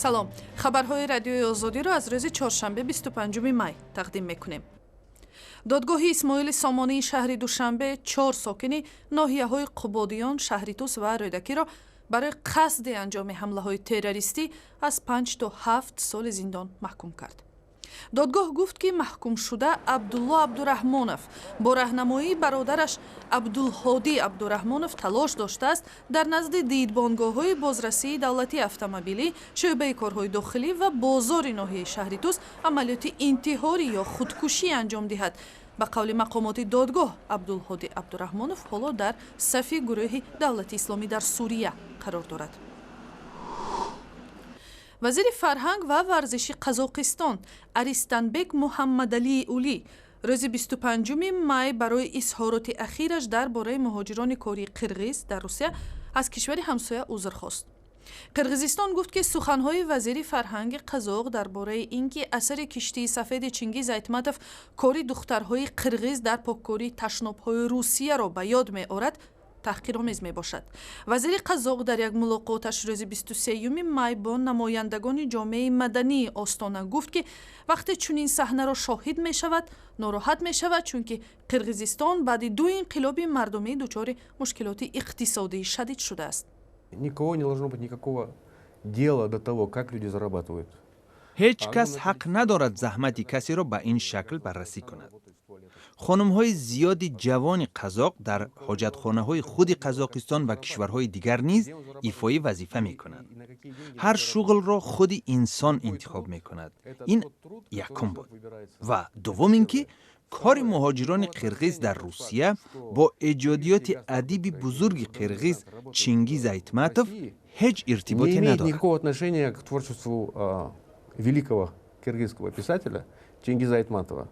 салом. хабарҳои радиои озодиро аз рӯзи чоршанбе 25 май тақдим мекунем. додгоҳи исмоили сомонии шаҳри Душанбе 4 сокини ноҳияҳои Қубодиён, Шаҳритус ва Рӯдакиро барои қасди анҷоми ҳамлаҳои террористӣ аз 5 то 7 соли зиндон маҳкум кард. додгоҳ гуфт ки маҳкумшуда Абдулло Абдураҳмонов бо раҳнамоии бародараш Абдулҳодӣ Абдураҳмонов талош доштааст дар назди дидбонгоҳҳои бозрасии давлатии автомобилӣ, шӯъбаи корҳои дохилӣ ва бозори ноҳияи Шаҳритус амалиёти интиҳорӣ ё худкушӣ анҷом диҳад. ба қавли мақомоти додгоҳ, Абдулҳодӣ Абдураҳмонов ҳоло дар сафи гурӯҳи давлати исломӣ дар Сурия қарор дорад. вазири фарҳанг ва варзиши Қазоқистон Аристанбек Муҳаммадалии Улӣ рӯзи 25 май барои изҳороти ахираш дар бораи муҳоҷирони кории қирғиз дар Русия аз кишвари ҳамсоя узр хост. қирғизистон гуфт ки суханҳои вазири фарҳанги қазоқ дар бораи ин ки асари киштии сафеди Чингиз Айтматов кори духтарҳои қирғиз дар поккории ташнобҳои Русияро ба ёд меорад таҳқиромез мебошад. вазири қазоқ дар як мулоқоташ рӯзи 23 май бо намояндагони ҷомеаи мадании Остона гуфт ки вақте чунин саҳнаро шоҳид мешавад, нороҳат мешавад, чунки Қирғизистон баъди 2 инқилоби мардумӣ дучори мушкилоти иқтисодии шадид шудааст. Никого не должно быть никакого дела до того, как люди зарабатывают. ҳеҷ кас ҳақ надорад заҳмати касеро ба ин шакл баррасӣ кунад. хонумҳои зиёди ҷавони қазоқ дар ҳоҷатхонаҳои худи Қазоқистон ва кишварҳои дигар низ ифои вазифа мекунанд. ҳар шуғлро худи инсон интихоб мекунад. ин якум буд. ва дуввум ин ки кори муҳоҷирони қирғиз дар Русия бо эҷодиёти адиби бузурги қирғиз Чингиз Айтматов ҳеҷ иртиботе надорад. Не имеет никакого отношения к творчеству великого киргизского писателя Чингиза Айтматова.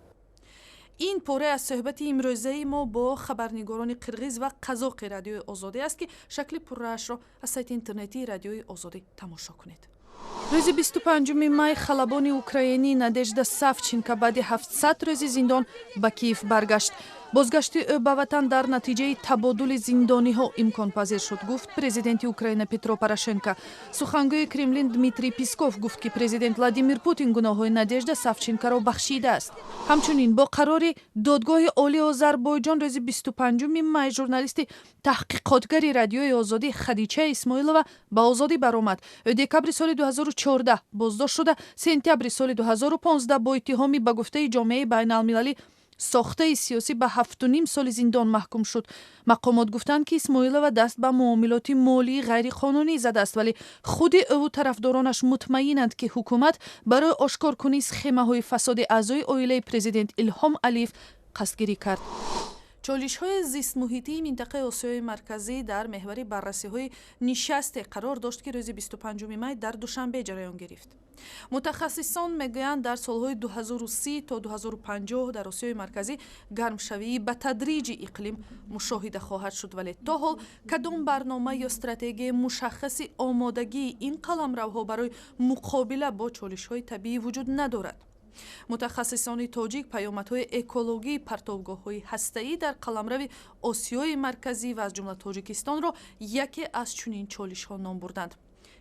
ин пора аз суҳбати имрӯзаи мо бо хабарнигорони қирғиз ва қазоқи радиои озодӣ аст ки шакли пурраашро аз сайти интернетии радиои озодӣ тамошо кунед. рӯзи 25 май халабони украинӣ Надежда Савченко баъди 700 рӯзи зиндон ба Киев баргашт. бозгашти ӯ ба ватан дар натиҷаи табодули зиндониҳо имконпазир шуд, гуфт президенти Украина Петро Порошенко. сухангӯи Кремлин Дмитрий Песков гуфт ки президент Владимир Путин гуноҳҳои Надежда Савченкоро бахшидааст. ҳамчунин бо қарори додгоҳи олии Озарбойҷон рӯзи 25 май журналисти таҳқиқотгари радиои озодӣ Хадиҷа Исмоилова ба озодӣ баромад. ӯ декабри соли 2014 боздошт шуда сентябри соли 2015 бо иттиҳоми ба гуфтаи ҷомеаи байналмилалӣ сохтаи сиёсӣ ба 7.5 соли зиндон маҳкум шуд. мақомот гуфтанд ки Исмоилова даст ба муомилоти молии ғайриқонунӣ задааст, вале худи ӯ тарафдоронаш мутмаинанд ки ҳукумат барои ошкоркунии схемаҳои фасоди аъзои оилаи президент Илҳом Алиев қасдгирӣ кард. чолишҳои зистмуҳитии минтақаи Осиёи марказӣ дар меҳвари баррасиҳои нишасте қарор дошт ки рӯзи 25 май дар Душанбе ҷараён гирифт. мутахассисон мегӯянд дар солҳои 2030 то 2050 дар Осиёи марказӣ гармшавии ба тадриҷи иқлим мушоҳида хоҳад шуд, вале то ҳол кадом барнома ё стратегияи мушаххаси омодагии ин қаламравҳо барои муқобила бо чолишҳои табиӣ вуҷуд надорад. мутахассисони тоҷик паёмадҳои экологии партовгоҳҳои ҳастаӣ дар қаламрави Осиёи марказӣ ва аз ҷумла Тоҷикистонро яке аз чунин чолишҳо ном бурданд.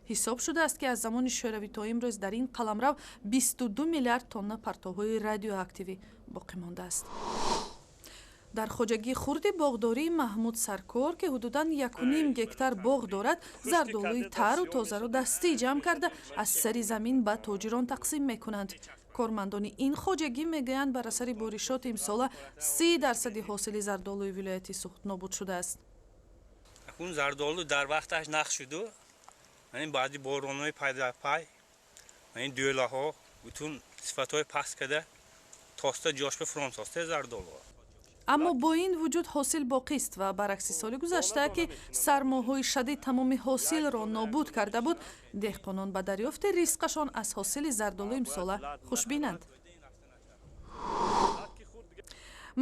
ҳисоб шудааст ки аз замони шӯравӣ то имрӯз дар ин қаламрав 22 миллиард тонна партовҳои радиоактивӣ боқӣ мондааст. дар хоҷагии хурди боғдории Маҳмуд Саркор ки ҳудудан 1.5 гектар боғ дорад, зардолӯи тару тозаро дастӣ ҷамъ карда аз сари замин ба тоҷирон тақсим мекунанд. кормандони ин хоҷагӣ мегӯянд бар асари боришоти имсола 30% ҳосили зардолӯи вилояти Суғд нобуд шудааст. акун зардолу дар вақташ нақ шуду, یعنی بعدی بارون‌های پیداپی، این دوله‌ها بتون صفت‌های پس کرده تاسته جاش به فرانسه است زردالو. аммо бо ин вуҷуд ҳосил боқист ва баръакси соли гузашта ки сармоҳои шадид тамоми ҳосилро нобуд карда буд, деҳқонон ба дарёфти ризқашон аз ҳосили зардолу имсола хушбинанд.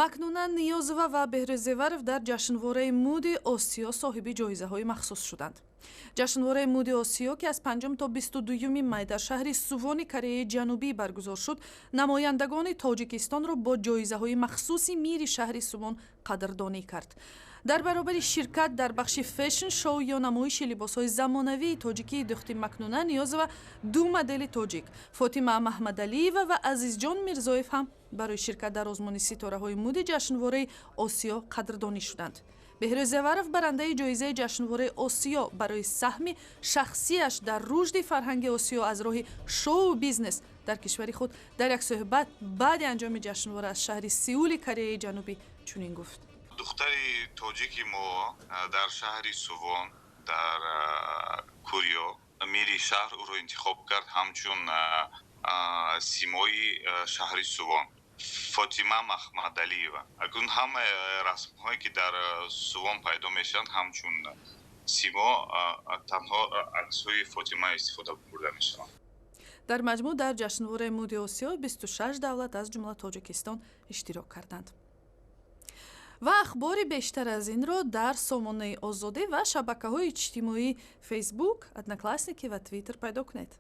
Макнуна Ниёзова ва Беҳрӯз Зеваров дар ҷашнвораи мӯди Осиё соҳиби ҷоизаҳои махсус шуданд. ҷашнвораи мӯди Осиё ки аз 5 то 22 май дар шаҳри Сувони Кореяи Ҷанубӣ баргузор шуд, намояндагони Тоҷикистонро бо ҷоизаҳои махсуси мири шаҳри Сувон қадрдонӣ кард. дар баробари ширкат дар бахши фэшн шоу ё намоиши либосҳои замонавии тоҷикии духти Макнуна Ниёзова ду модели тоҷик Фотима Маҳмадалиева ва Азизҷон Мирзоев ҳам барои ширкат дар озмуни ситораҳои муди ҷашнвораи Осиё қадрдонӣ шуданд. Беҳрӯз Зеваров барандаи ҷоизаи ҷашнвораи Осиё барои саҳми шахсияш дар рушди фарҳанги Осиё аз роҳи шоу бизнес дар кишвари худ дар як суҳбат баъди анҷоми ҷашнвора аз шаҳри Сеули Кореяи Ҷанубӣ чунин гуфт. духтари тоҷики мо дар шаҳри Сувон дар Кӯриё мери шаҳр ӯро интихоб кард ҳамчун симои шаҳри Сувон Фотима Маҳмадалиева. Акун ҳама расмҳое ки дар Сувон пайдо мешаванд ҳамчун симо танҳо аксҳои Фотима истифода бурда мешаванд. дар маҷмӯъ дар ҷашнвораи муди Осиё 26 давлат аз ҷумла Тоҷикистон иштирок карданд. ва ахбори бештар аз инро дар сомонаи озодӣ ва шабакаҳои иҷтимоӣ фейсбук, одноклассники ва твиттер пайдо кунед.